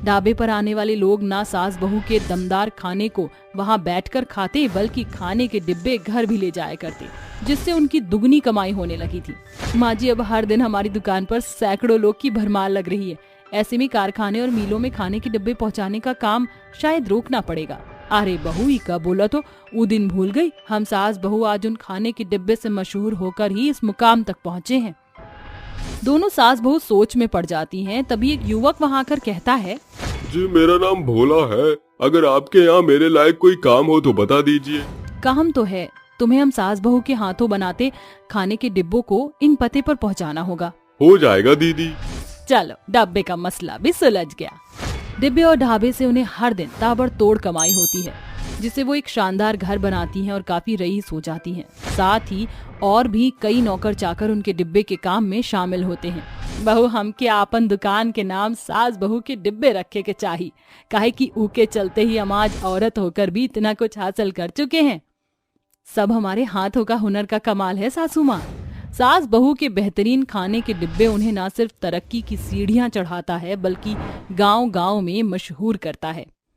ढाबे पर आने वाले लोग ना सास बहू के दमदार खाने को वहाँ बैठकर खाते, बल्कि खाने के डिब्बे घर भी ले जाया करते, जिससे उनकी दुगनी कमाई होने लगी थी। माँ जी, अब हर दिन हमारी दुकान पर सैकड़ों लोग की भरमार लग रही है। ऐसे में कारखाने और मिलों में खाने के डिब्बे पहुँचाने का काम शायद रोकना पड़ेगा। अरे बहू ही का बोला तो वो दिन भूल गई। हम सास बहू आज उन खाने के डिब्बे से मशहूर होकर ही इस मुकाम तक पहुँचे हैं। दोनों सास बहू सोच में पड़ जाती हैं। तभी एक युवक वहाँ आकर कहता है, जी मेरा नाम भोला है, अगर आपके यहाँ मेरे लायक कोई काम हो तो बता दीजिए। काम तो है, तुम्हें हम सास बहू के हाथों बनाते खाने के डिब्बों को इन पते पर पहुँचाना होगा। हो जाएगा दीदी। चलो, डब्बे का मसला भी सुलझ गया। डिब्बे और ढाबे से उन्हें हर दिन ताबड़तोड़ कमाई होती है, जिससे वो एक शानदार घर बनाती हैं और काफी रईस हो जाती हैं। साथ ही और भी कई नौकर चाकर उनके डिब्बे के काम में शामिल होते हैं। बहू, हम के आपन दुकान के नाम सास बहू के डिब्बे रखे के चाहिए, काहे कि ऊके चलते ही हम आज औरत होकर भी इतना कुछ हासिल कर चुके हैं। सब हमारे हाथों का हुनर का कमाल है सासू माँ। सास बहू के बेहतरीन खाने के डिब्बे उन्हें न सिर्फ तरक्की की सीढ़ियां चढ़ाता है, बल्कि गांव-गांव में मशहूर करता है।